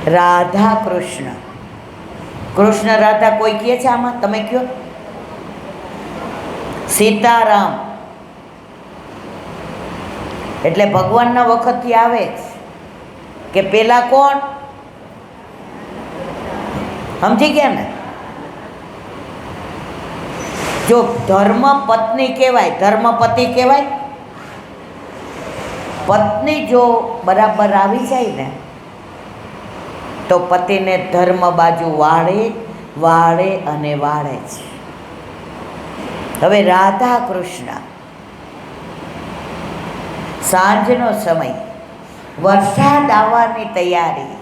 રાધા કૃષ્ણ. કૃષ્ણ રાધા કોઈ કહે છે આમાં? તમે કહો. સીતારામ. એટલે ભગવાનના વખતથી આવે કે પેલા કોણ? સમજી ગયા ને? જો ધર્મ પત્ની કહેવાય, ધર્મપતિ કહેવાય. પત્ની જો બરાબર આવી જાય ને તો પતિને ધર્મ બાજુ વાળે વાળે અને વાળે છે. હવે રાધા કૃષ્ણ, સાંજનો સમય, વરસાદ આવવાની તૈયારી,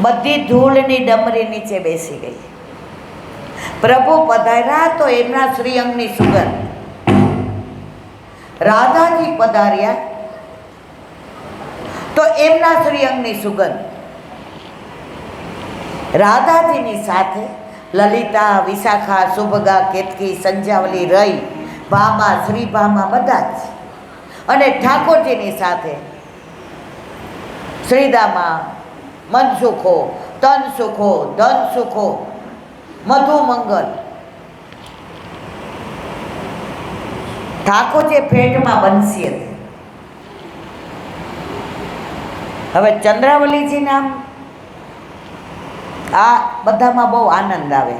બધી ધૂળની ડમરી નીચે બેસી ગઈ. પ્રભુ પધાર્યા તો એમના શ્રીઅંગની સુગંધ. રાધાજી પધાર્યા તો એમના શ્રીઅંગની સુગંધ. રાધાજીની સાથે લલિતા, વિશાખા, શુભગા, કેતકી, સંજાવલી, રઈ, ભામા, શ્રીભામા બધા જ. અને ઠાકોરજીની સાથે શ્રીદામા, મનસુખો, તનસુખો, ધનસુખો, મધુમંગલ. ઠાકોરજી ભેટમાં બંસી હતી. હવે ચંદ્રાવલીજીને આમ આ બધામાં બહુ આનંદ આવે.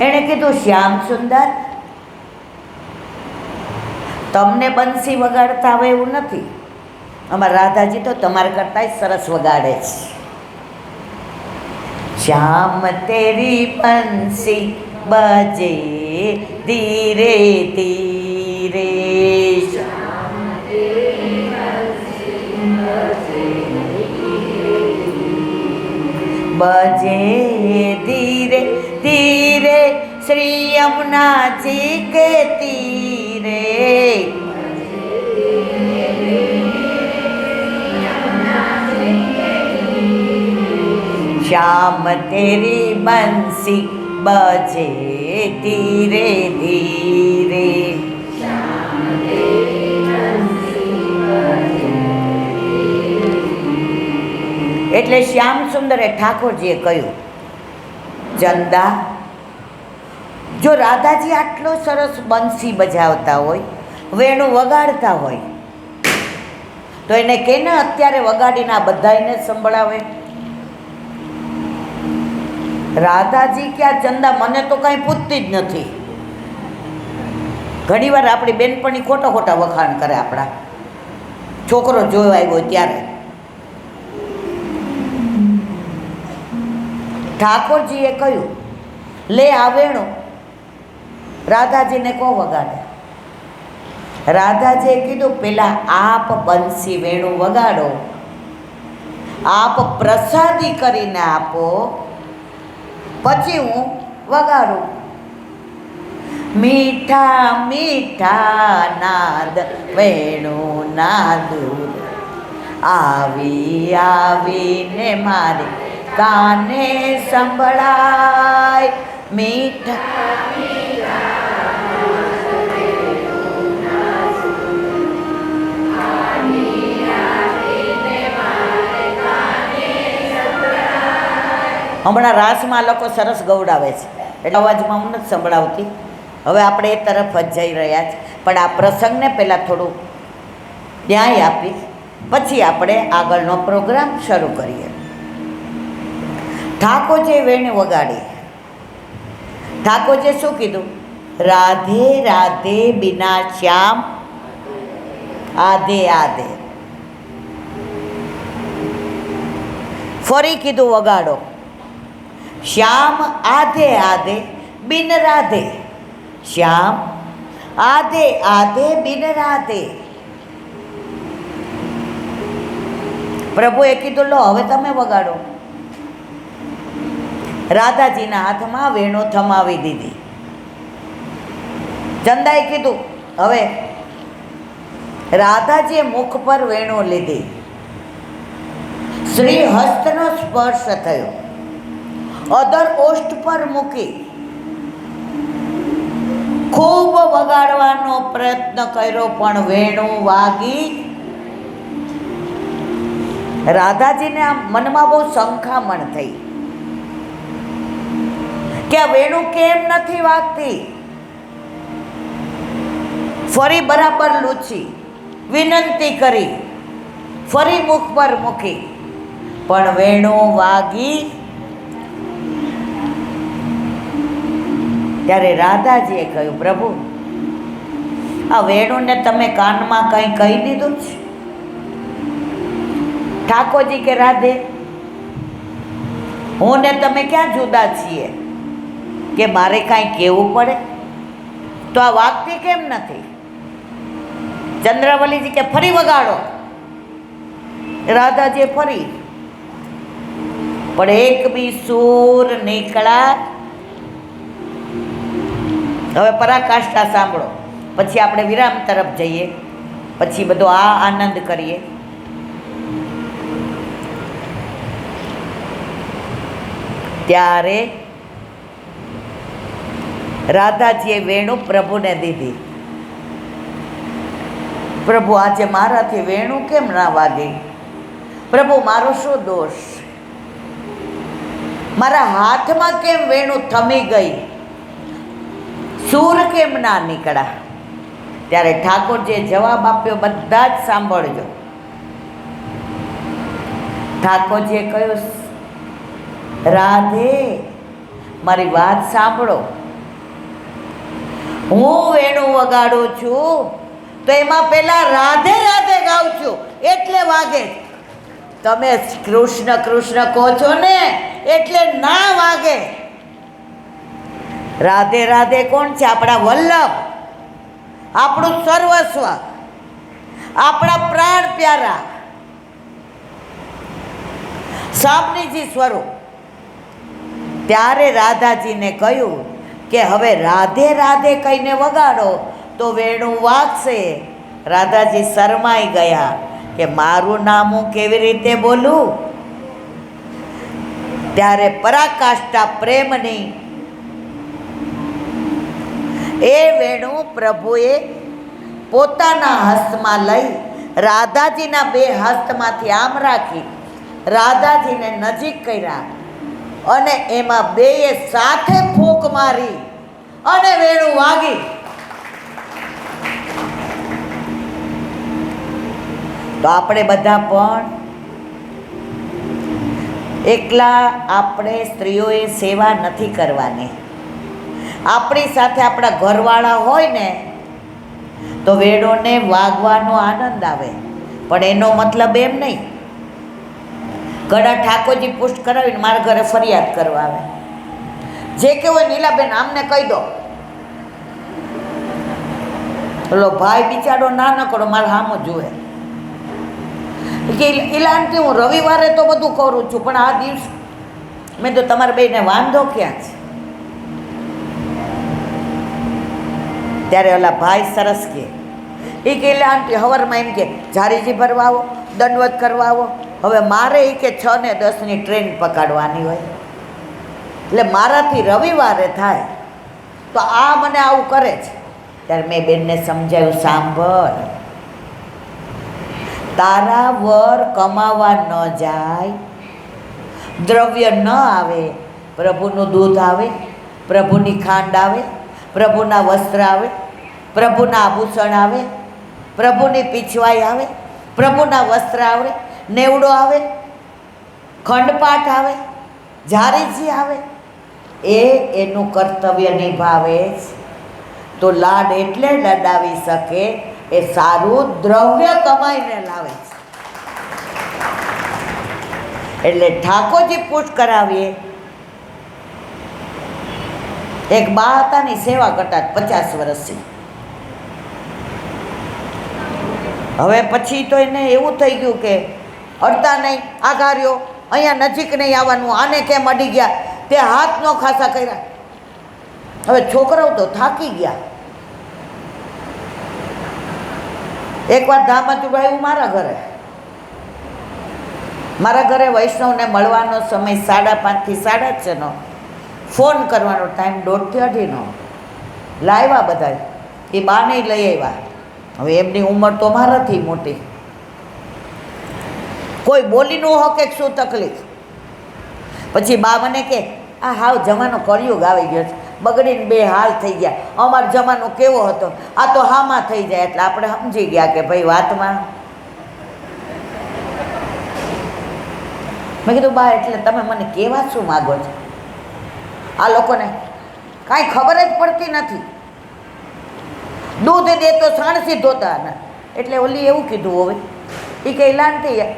એણે કીધું, શ્યામ સુંદર, તમને બંસી વગાડતા આવે એવું નથી. અમારા રાધાજી તો તમારા કરતાં સરસ વગાડે છે. શ્યામ તેરી બંસી બજે ધીરે ધીરે, બજે ધીરે ધીરે શ્રી યમુનાજી કે તીરે. श्याम तेरी बंसी बजे धीरे धीरे. એટલે શ્યામ સુંદરે ઠાકોરજીએ કહ્યું, ચંદા, જો રાધાજી આટલો સરસ બંસી બજાવતા હોય, વેણું વગાડતા હોય, તો એને કેને અત્યારે વગાડીને આ બધાને સંભળાવે. રાધાજી ક્યાં, ચંદા મને તો કાંઈ પૂછતી જ નથી. ઘણીવાર આપણી બેનપણી ખોટા ખોટા વખાણ કરે આપણા. છોકરો જોવા આવ્યો ત્યારે ઠાકોરજીએ કહ્યું, લે આ વેણું રાધાજીને કહો વગાડે. રાધાજીએ કીધું, પેલા આપ બંસી વેણું વગાડો, આપ પ્રસાદી કરીને આપો, પછી હું વગાડું. મીઠા મીઠા નાદ વેણું નાદું, આવી આવીને મારે કાને સંભળાય. મીઠા હમણાં રાસમાં લોકો સરસ ગવડાવે છે, એટલે અવાજમાં હું નથી સંભળાવતી. હવે આપણે એ તરફ જ જઈ રહ્યા છીએ, પણ આ પ્રસંગને પહેલાં થોડું ન્યાય આપી પછી આપણે આગળનો પ્રોગ્રામ શરૂ કરીએ. ઠાકોરજીએ વેણી વગાડી. ઠાકોરજીએ શું કીધું? રાધે રાધે બિના શ્યામ આધે આધે. ફરી કીધું વગાડો. શ્યામ આધે આધે બિન રાધે, શ્યામ આધે આધે બિન રાધે. પ્રભુએ કીધું, લો હવે તમે વગાડો. રાધાજીના હાથમાં વેણો થમાવી દીધી. ચંદાએ કીધું, હવે રાધાજીએ મુખ પર વેણો લીધી. શ્રી હસ્તનો સ્પર્શ થયો, અધર ઓષ્ઠ પર મૂકી ખૂબ વગાડવાનો પ્રયત્ન કર્યો, પણ વેણું વાગી રાધાજીને આમ મનમાં બહુ શંખામણ થઈ કે આ વેણુ કેમ નથી વાગતી. ફરી બરાબર લૂછી, વિનંતી કરી, ફરી મુખ પર મૂકી, પણ વેણુ વાગી. ત્યારે રાધાજીએ કહ્યું, પ્રભુ આ વેણુને તમે કાનમાં કંઈ કહી દીધું છે? ઠાકોરજી કે રાધે, હું ને તમે ક્યાં જુદા છીએ કે મારે કાંઈ કહેવું પડે? તો આ વાગતી કેમ નથી? ચંદ્રાવલીજી કે ફરી વગાડો. રાધાજીએ ફરી, પણ એક બી સૂર નીકળ્યા. હવે પરાકાષ્ઠા સાંભળો, પછી આપણે વિરામ તરફ જઈએ, પછી બધો આ આનંદ કરીએ. ત્યારે રાધાજીએ વેણુ પ્રભુને દીધી. પ્રભુ આજે મારાથી વેણુ કેમ ના વાગે? પ્રભુ મારો શું દોષ? મારા હાથમાં કેમ વેણુ થમી ગઈ? સૂર કેમ ના નીકળ્યા? ત્યારે ઠાકોરજીએ જવાબ આપ્યો, બધા જ સાંભળજો. ઠાકોરજીએ કહ્યું, રાધે મારી વાત સાંભળો. હું વેણુ વગાડું છું તો એમાં પેલા રાધે રાધે ગાઉં છું એટલે વાગે. તમે કૃષ્ણ કૃષ્ણ કહો છો ને એટલે ના વાગે. રાધે રાધે કોણ છે? આપણા વલ્લભ, આપણું સર્વસ્વ, આપણા પ્રાણ પ્યારા સ્વામીજી સ્વરૂપ. ત્યારે રાધાજીને કહ્યું કે હવે રાધે રાધે કહીને વગાડો તો વેણુ વાગશે. રાધાજી શરમાઈ ગયા કે મારું નામ હું કેવી રીતે બોલું? ત્યારે પરાકાષ્ઠા પ્રેમની એ વેણુ પ્રભુએ પોતાના હસ્તમાં લઈ રાધાજીના બે હસ્તમાંથી આમ રાખી રાધાજીને નજીક કર્યા અને એમાં બેએ સાથે ફૂંક મારી અને વેણુ વાગી. તો આપણે બધા પણ એકલા આપણે સ્ત્રીઓએ સેવા નથી કરવાની. આપણી સાથે આપણા ઘરવાળા હોય ને તો વેણુને વાગવાનો આનંદ આવે, પણ એનો મતલબ એમ નહીં ઘણા ઠાકોરજી પુષ્ટ કરાવીને મારા ઘરે ફરિયાદ કરવા આવે. જે કે હોય નીલાબેન આમને કહી દો. ઓલો ભાઈ બિચારો ના ન કરો, મારે સામો જુએ કે ઇલાનથી હું રવિવારે તો બધું કરું છું, પણ આ દિવસ મેં તો તમારા બેને વાંધો ક્યાં છે? ત્યારે ઓલા ભાઈ સરસ કે એ કે આંટી હવારમાં એમ કે ઝારીજી ભરવા આવો, દંડવત કરવા આવો. હવે મારે એ કે 6 ને 10ની ટ્રેન પકડવાની હોય, એટલે મારાથી રવિવારે થાય તો આ મને આવું કરે છે. ત્યારે મેં બેનને સમજાવ્યું, સાંભળ, તારા વર કમાવા ન જાય, દ્રવ્ય ન આવે, પ્રભુનું દૂધ આવે, પ્રભુની ખાંડ આવે, પ્રભુના વસ્ત્ર આવે, પ્રભુના આભૂષણ આવે, પ્રભુની પીછવાઈ આવે, પ્રભુના વસ્ત્ર આવે, નેવડો આવે, ખંડપાઠ આવે, ઝારીજી આવે, એ એનું કર્તવ્ય નિભાવે તો લાડ એટલે લડાવી શકે એ સારું દ્રવ્ય કમાઈને લાવે છે. એટલે ઠાકોરજી પુષ્ટ કરાવીએ. એક બા હતાની સેવા કરતા 50 વર્ષથી. હવે પછી તો એને એવું થઈ ગયું કે અડતા નહીં, આઘાર્યો, અહીંયા નજીક નહીં આવવાનું, આને કેમ અડી ગયા, તે હાથ નો ખાસા કર્યા. હવે છોકરાઓ તો થાકી ગયા. એકવાર ધામચું આવ્યું મારા ઘરે વૈષ્ણવને મળવાનો સમય 5:30 થી 6:30નો, ફોન કરવાનો ટાઈમ 1:30 થી 2:30નો. લાવ્યા બધા, એ બાને લઈ આવ્યા. હવે એમની ઉંમર તો મારાથી મોટી. કોઈ બોલી ન શકે શું તકલીફ. પછી બા મને કે આ હાવ જમાનો કળિયુગ આવી ગયો છે, બગડીને બે હાલ થઈ ગયા, અમારો જમાનો કેવો હતો, આ તો હામાં થઈ જાય. એટલે આપણે સમજી ગયા કે ભાઈ વાતમાં. મેં કીધું બા એટલે તમે મને કહેવા શું માગો છો? આ લોકોને કાંઈ ખબર જ પડતી નથી. દૂધ દે તો સાણસી ધોતા ને એટલે ઓલી એવું કીધું હવે એ કંઈ લાંટી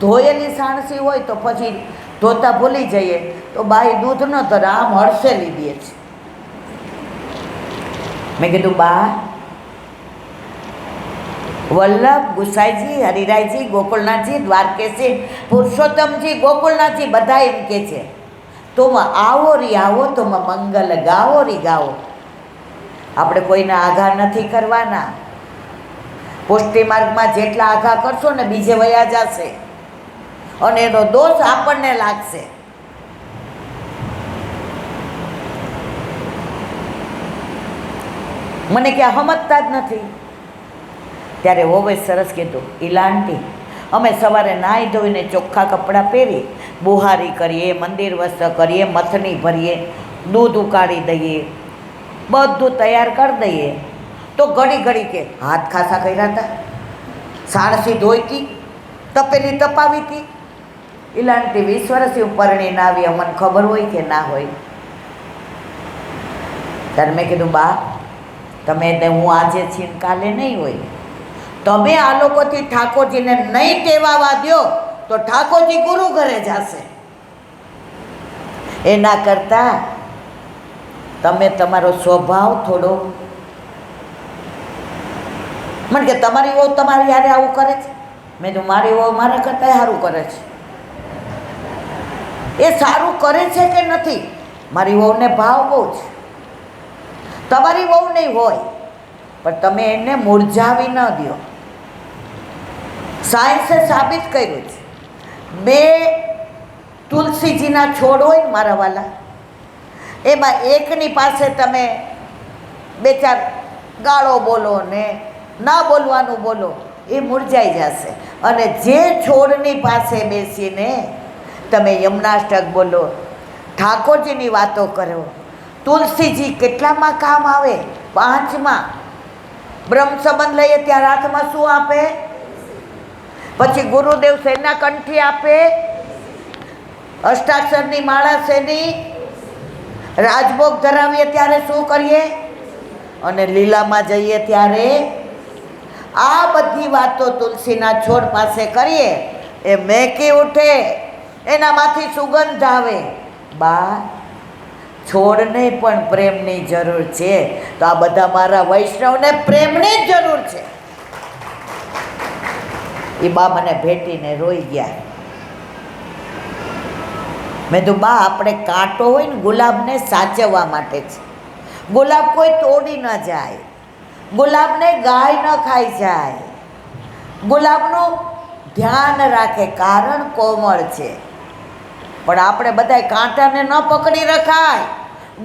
ધોયેલી સાણસી હોય તો પછી ધોતા ભૂલી જઈએ તો બાઈ દૂધ ન ધરે, આમ હડસેલી દે છે. મેં કીધું બા વલ્લભ, ગુસાઈજી, હરિરાયજી, ગોકુળનાથજી, દ્વારકેશી, પુરુષોત્તમજી, ગોકુળનાથજી બધા એમ કે છે તોમાં આવો રી આવો, તોમાં મંગલ ગાવો રી ગાવો. આપણે કોઈના આઘા નથી કરવાના. પુષ્ટિ માર્ગમાં જેટલા આઘા કરશો ને બીજે વયા જશે અને એનો દોષ આપણને લાગશે. મને ક્યાં સમજતા જ નથી. ત્યારે હોવે સરસ કીધું, ઈલાંટી અમે સવારે નાહી ધોઈને ચોખ્ખા કપડાં પહેરી, બુહારી કરીએ, મંદિર વસ્ત્ર કરીએ, મથની ભરીએ, દૂધ ઉકાળી દઈએ, બધું તૈયાર કરી દઈએ તો ઘડી ઘડી કે હાથ ખાસા કર્યા હતા, સાણસી ધોઈતી, તપેલી તપાવી હતી. ઈલાંટી 20 વર્ષથી પરણીને આવી, અમને ખબર હોય કે ના હોય? ત્યારે મેં કીધું બા તમે હું આજે છીએ કાલે નહીં હોય. તમે આ લોકોથી ઠાકોરજીને નહીં ટેવાવા દો તો ઠાકોરજી ગુરુ ઘરે જશે. એના કરતાં તમે તમારો સ્વભાવ થોડો, મને કે તમારી વહુ તમારી યારે આવું કરે છે. મેં તો મારી વહુ મારા કરતાં સારું કરે છે. એ સારું કરે છે કે નથી મારી વહુને ભાવ બહુ છે. તમારી વહુ નહીં હોય પણ તમે એને મૂર્જાવી ન દો. સાયન્સે સાબિત કર્યું છે, 2 તુલસીજીના છોડ હોય ને મારા વાલા, એમાં એકની પાસે તમે 2-4 ગાળો બોલો ને ના બોલવાનું બોલો, એ મૂર્જાઈ જશે. અને જે છોડની પાસે બેસીને તમે યમનાષ્ટક બોલો, ઠાકોરજીની વાતો કરો, તુલસીજી કેટલામાં કામ આવે? 5માં. બ્રહ્મ સંબંધ લઈએ ત્યારે હાથમાં શું આપે? પછી ગુરુદેવ શેના કંઠી આપે? અષ્ટાક્ષરની માળા શેની? રાજભોગ ધરાવીએ ત્યારે શું કરીએ? અને લીલામાં જઈએ ત્યારે આ બધી વાતો તુલસીના છોડ પાસે કરીએ, એ મેકી ઉઠે, એનામાંથી સુગંધ આવે. બા છોડને પણ પ્રેમની જરૂર છે, તો આ બધા મારા વૈષ્ણવને પ્રેમની જ જરૂર છે. એ બા મને ભેટીને રોઈ ગયા. મેં તો બા આપણે કાંટો હોય ને ગુલાબને સાચવવા માટે છે. ગુલાબ કોઈ તોડી ન જાય, ગુલાબને ગાય ન ખાઈ જાય, ગુલાબનું ધ્યાન રાખે, કારણ કોમળ છે. પણ આપણે બધા કાંટાને ન પકડી રખાય,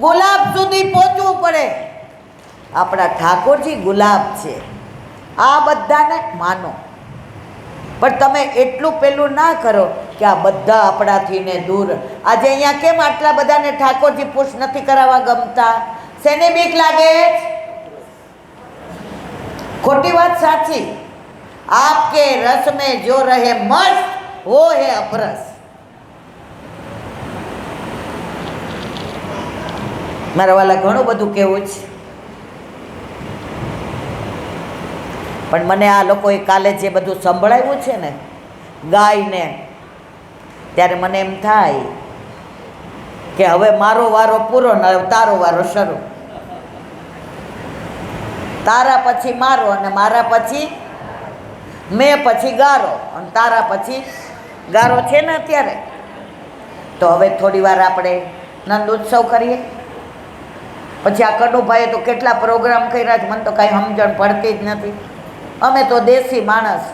ગુલાબ સુધી પહોંચવું પડે. આપણા ઠાકોરજી ગુલાબ છે, આ બધાને માનો. પણ તમે એટલું પેલું ના કરો કે આ બધા આપણાથી ને દૂર. આજે અહીંયા કેમ આટલા બધાને ઠાકોરજી પુશ નથી કરાવવા ગમતા? શેની બીક લાગે? ખોટી વાત સાચી? આપકે રસ में जो रहे मस्त वो है अपरस. મારા વાલા ઘણું બધું કહેવું છે, પણ મને આ લોકોએ કાલે જે બધું સંભળાવ્યું છે ને ગાયને, ત્યારે મને એમ થાય કે હવે મારો વારો પૂરો ને હવે તારો વારો શરૂ. તારા પછી મારો અને મારા પછી મેં પછી ગારો અને તારા પછી ગારો છે ને અત્યારે. તો હવે થોડી વાર આપણે નંદ ઉત્સવ કરીએ. પછી આ કડુભાઈએ તો કેટલા પ્રોગ્રામ કર્યા છે, મને તો કાંઈ સમજણ પડતી જ નથી. અમે તો દેશી માણસ.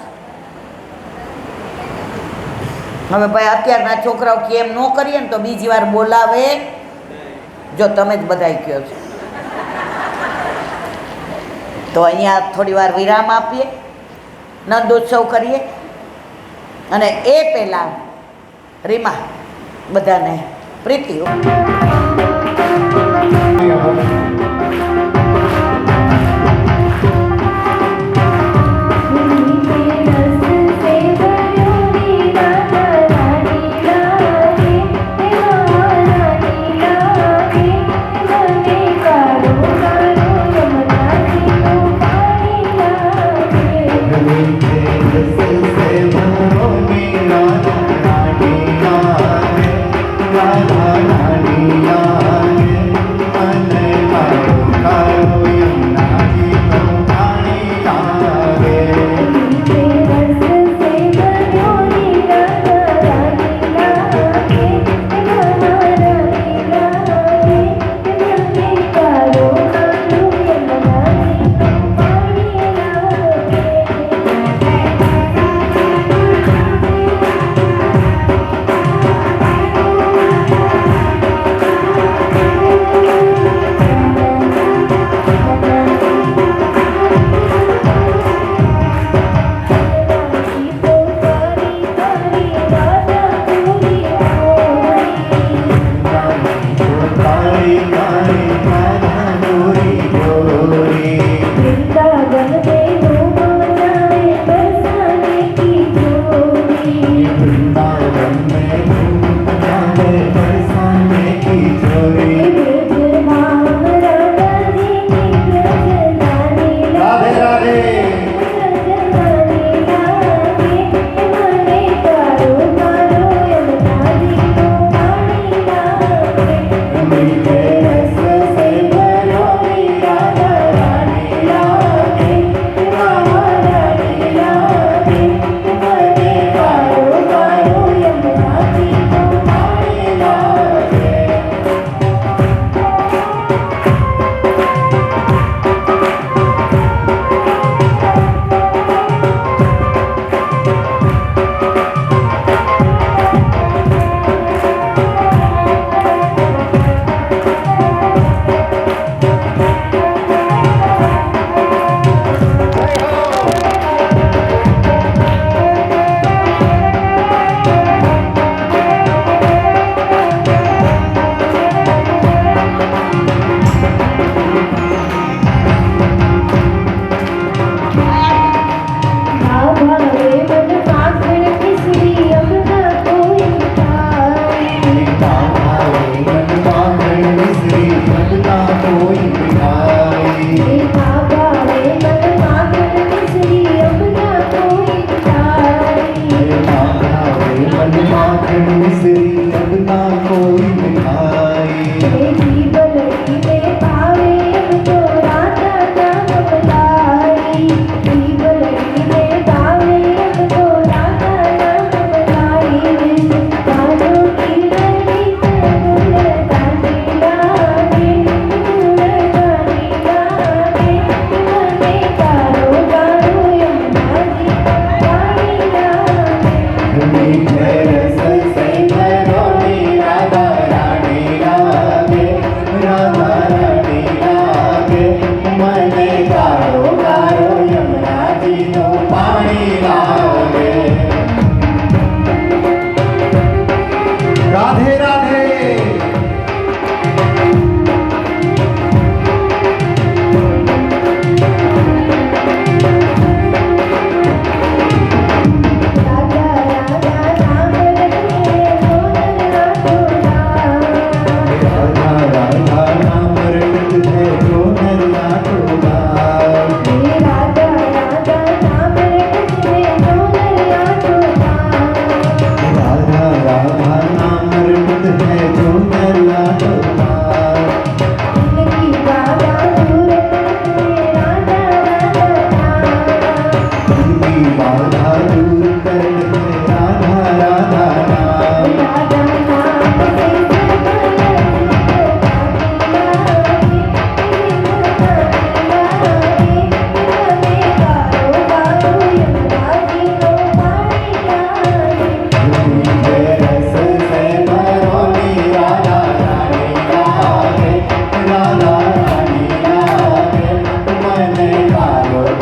હવે ભાઈ અત્યારના છોકરાઓ કે એમ ન કરીએ ને તો બીજી વાર બોલાવે. જો તમે જ બધાય કહો છો તો અહીંયા થોડી વાર વિરામ આપીએ, નંદ ઉત્સવ કરીએ, અને એ પહેલાં રીમા બધાને પ્રીતિઓ.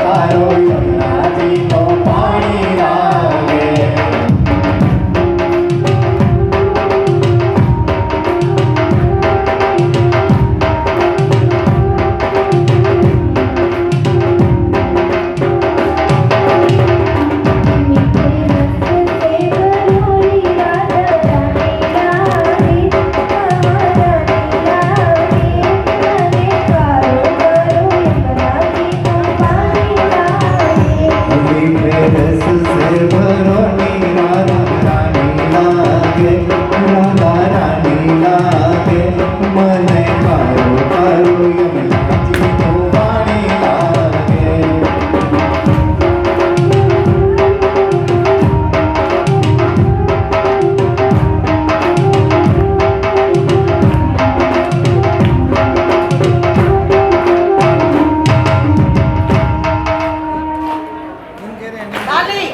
તારો યમુનાજી નો પાણી रस से भरो नी राधा रानी लागे, राधा रानी लागे, मने कारो कारो यमुना जी को वाणी लागे। તાલી.